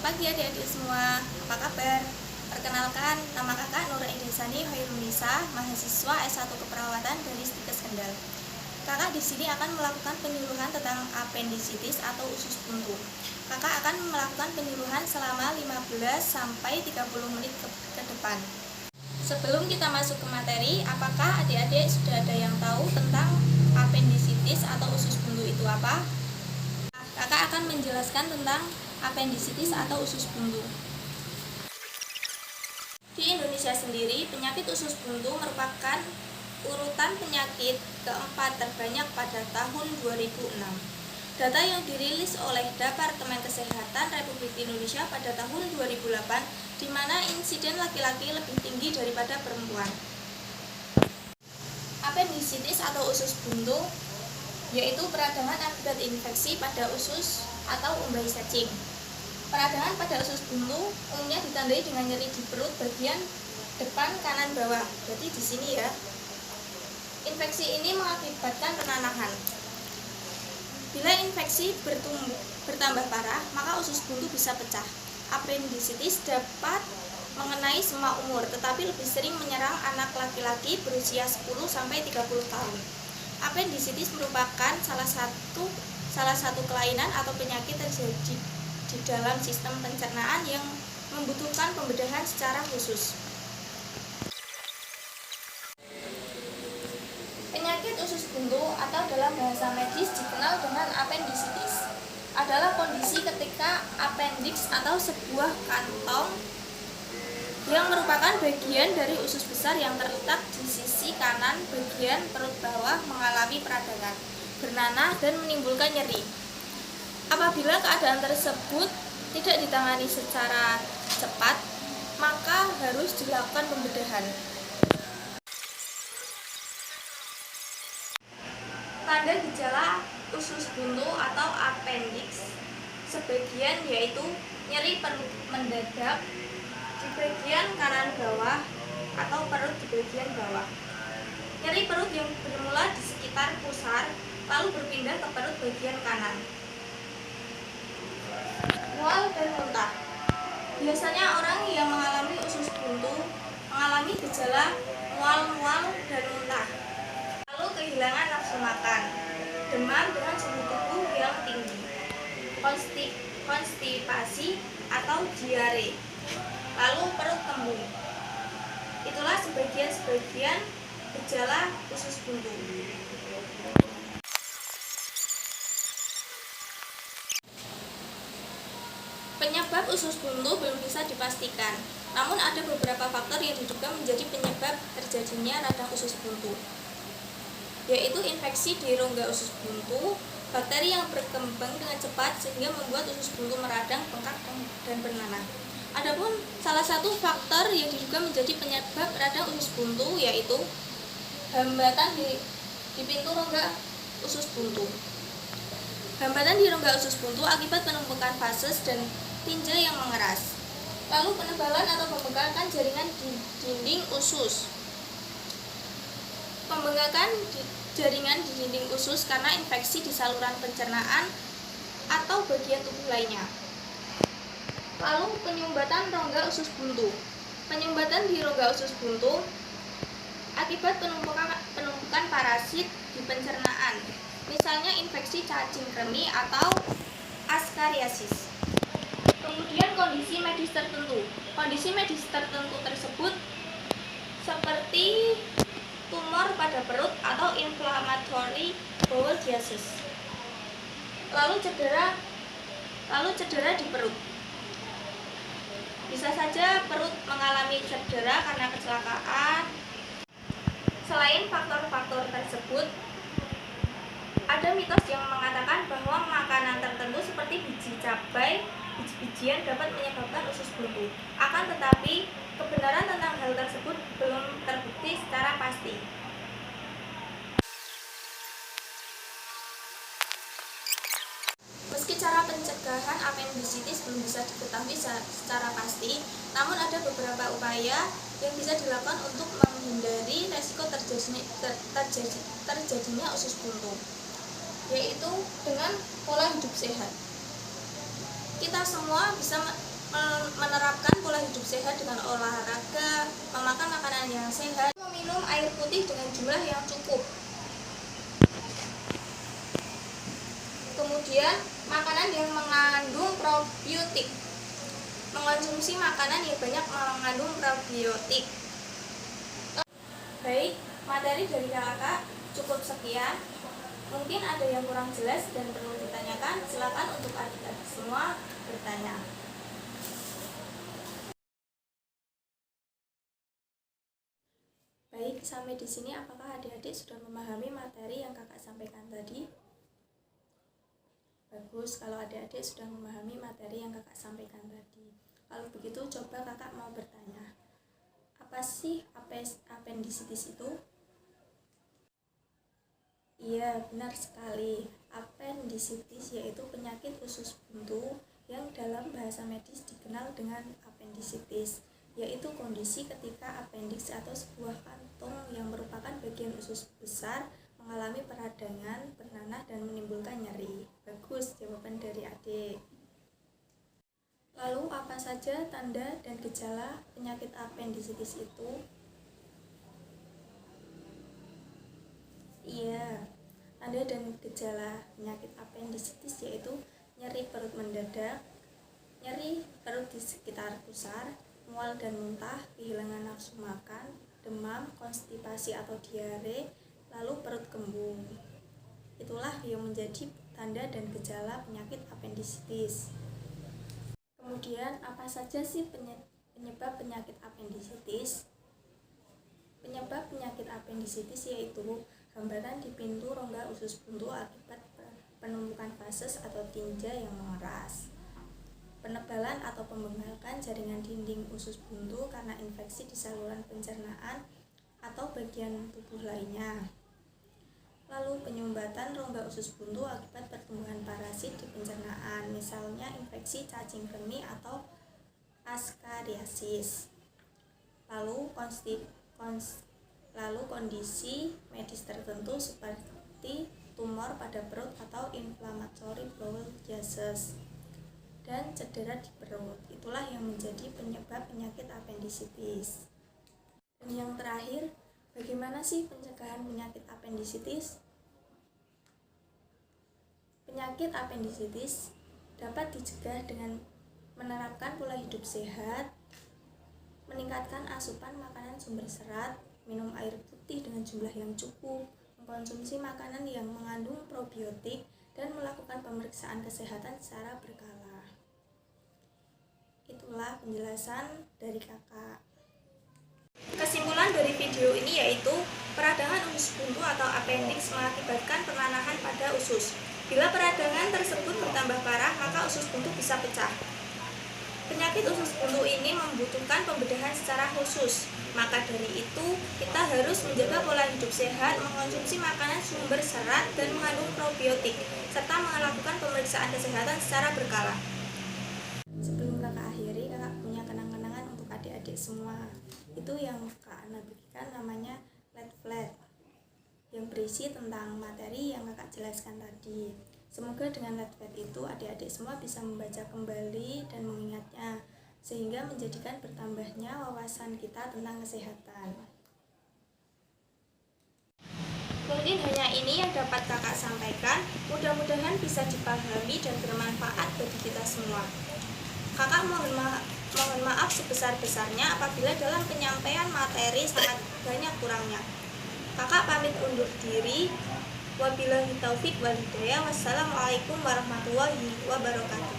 Selamat pagi adik-adik semua, apa kabar? Perkenalkan, nama kakak Nura Indesani Hoirunisa, mahasiswa S1 Keperawatan dari Stikes Kendal. Kakak di sini akan melakukan penyuluhan tentang apendisitis atau usus buntu. Kakak akan melakukan penyuluhan selama 15 sampai 30 menit ke depan. Sebelum kita masuk ke materi, apakah adik-adik sudah ada yang tahu tentang apendisitis atau usus buntu itu apa? Kakak akan menjelaskan tentang apendisitis atau usus buntu. Di Indonesia sendiri, penyakit usus buntu merupakan urutan penyakit keempat terbanyak pada tahun 2006. Data yang dirilis oleh Departemen Kesehatan Republik Indonesia pada tahun 2008, di mana insiden laki-laki lebih tinggi daripada perempuan. Apendisitis atau usus buntu yaitu peradangan akibat infeksi pada usus atau umbai cacing. Peradangan pada usus buntu umumnya ditandai dengan nyeri di perut bagian depan kanan bawah. Jadi di sini ya. Infeksi ini mengakibatkan penanahan. Bila infeksi bertambah parah, maka usus buntu bisa pecah. Apendisitis dapat mengenai semua umur, tetapi lebih sering menyerang anak laki-laki berusia 10-30 tahun. Apendisitis merupakan salah satu kelainan atau penyakit terjadi di dalam sistem pencernaan yang membutuhkan pembedahan secara khusus. Penyakit usus buntu atau dalam bahasa medis dikenal dengan apendisitis adalah kondisi ketika appendix atau sebuah kantong yang merupakan bagian dari usus besar yang terletak di sisi kanan bagian perut bawah mengalami peradangan, bernanah, dan menimbulkan nyeri. Apabila keadaan tersebut tidak ditangani secara cepat, maka harus dilakukan pembedahan. Tanda gejala usus buntu atau appendix sebagian yaitu nyeri perut mendadak di bagian kanan bawah atau perut di bagian bawah. Nyeri perut yang bermula di sekitar pusar lalu berpindah ke perut bagian kanan. Mual dan muntah. Biasanya orang yang mengalami usus buntu mengalami gejala mual-mual dan muntah. Lalu kehilangan nafsu makan, demam dengan suhu tubuh yang tinggi, konstipasi atau diare, lalu perut kembung. Itulah sebagian gejala usus buntu. Penyebab usus buntu belum bisa dipastikan, namun ada beberapa faktor yang diduga menjadi penyebab terjadinya radang usus buntu, yaitu infeksi di rongga usus buntu, bakteri yang berkembang dengan cepat sehingga membuat usus buntu meradang, bengkak, dan bernanah. Adapun salah satu faktor yang diduga menjadi penyebab radang usus buntu yaitu hambatan di pintu rongga usus buntu. Hambatan di rongga usus buntu akibat penumpukan vases dan tinja yang mengeras. Lalu penebalan atau pembengkakan jaringan di dinding usus. Pembengkakan jaringan di dinding usus karena infeksi di saluran pencernaan atau bagian tubuh lainnya. Lalu penyumbatan rongga usus buntu. Penyumbatan di rongga usus buntu akibat penumpukan parasit di pencernaan, misalnya infeksi cacing kremi atau askariasis. Kemudian kondisi medis tertentu. Kondisi medis tertentu tersebut seperti tumor pada perut atau inflammatory bowel disease. Lalu cedera di perut. Bisa saja perut mengalami cedera karena kecelakaan. Selain faktor-faktor tersebut, ada mitos yang mengatakan bahwa makanan tertentu seperti biji cabai, biji-bijian dapat menyebabkan usus buntu. Akan tetapi, kebenaran tentang hal tersebut belum terbukti secara pasti. Meski cara pencegahan apendisitis belum bisa diketahui secara pasti, namun ada beberapa upaya yang bisa dilakukan untuk menghindari resiko terjadinya usus buntu, yaitu dengan pola hidup sehat. Kita semua bisa menerapkan pola hidup sehat dengan olahraga, memakan makanan yang sehat, meminum air putih dengan jumlah yang cukup. Kemudian, makanan yang mengandung probiotik. Mengonsumsi makanan yang banyak mengandung probiotik. Baik, materi dari kakak cukup sekian. Mungkin ada yang kurang jelas dan perlu ditanyakan, silakan untuk adik-adik semua bertanya. Baik, sampai di sini apakah adik-adik sudah memahami materi yang kakak sampaikan tadi? Bagus, kalau adik-adik sudah memahami materi yang kakak sampaikan tadi. Kalau begitu, coba kakak mau bertanya. Apa sih apendisitis itu? Iya, benar sekali. Apendisitis yaitu penyakit usus buntu yang dalam bahasa medis dikenal dengan apendisitis, yaitu kondisi ketika appendix atau sebuah kantung yang merupakan bagian usus besar mengalami peradangan, bernanah, dan menimbulkan nyeri. Bagus jawaban dari adik. Lalu apa saja tanda dan gejala penyakit apendisitis itu? Iya, tanda dan gejala penyakit apendisitis yaitu nyeri perut mendadak, nyeri perut di sekitar pusar, mual dan muntah, kehilangan nafsu makan, demam, konstipasi atau diare, lalu perut kembung. Itulah yang menjadi tanda dan gejala penyakit apendisitis. Kemudian, apa saja sih penyebab penyakit apendisitis? Penyebab penyakit apendisitis yaitu hambatan di pintu rongga usus buntu akibat penumpukan vases atau tinja yang mengeras, penebalan atau pembengkakan jaringan dinding usus buntu karena infeksi di saluran pencernaan atau bagian tubuh lainnya. Lalu penyumbatan rongga usus buntu akibat pertumbuhan parasit di pencernaan, misalnya infeksi cacing kremi atau askariasis. Lalu kondisi medis tertentu seperti tumor pada perut atau inflammatory bowel disease dan cedera di perut. Itulah yang menjadi penyebab penyakit apendisitis. Dan yang terakhir, bagaimana sih pencegahan penyakit apendisitis? Penyakit apendisitis dapat dicegah dengan menerapkan pola hidup sehat, meningkatkan asupan makanan sumber serat, minum air putih dengan jumlah yang cukup, mengkonsumsi makanan yang mengandung probiotik, dan melakukan pemeriksaan kesehatan secara berkala. Itulah penjelasan dari kakak. Kesimpulan dari video ini yaitu peradangan usus buntu atau appendix mengakibatkan penganahan pada usus. Bila peradangan tersebut bertambah parah, maka usus buntu bisa pecah. Penyakit usus buntu ini membutuhkan pembedahan secara khusus. Maka dari itu, kita harus menjaga pola hidup sehat, mengkonsumsi makanan sumber serat dan mengandung probiotik, serta melakukan pemeriksaan kesehatan secara berkala. Sebelum kakak akhiri, kakak punya kenang-kenangan untuk adik-adik semua. Itu yang Kak Ana berikan namanya leaflet yang berisi tentang materi yang kakak jelaskan tadi. Semoga dengan leaflet itu adik-adik semua bisa membaca kembali dan mengingatnya, sehingga menjadikan bertambahnya wawasan kita tentang kesehatan. Mungkin hanya ini yang dapat kakak sampaikan. Mudah-mudahan bisa dipahami dan bermanfaat bagi kita semua. Kakak mohon maaf sebesar-besarnya apabila dalam penyampaian materi sangat banyak kurangnya. Kakak pamit undur diri. Wabillahi taufik wal hidayah. Wassalamualaikum warahmatullahi wabarakatuh.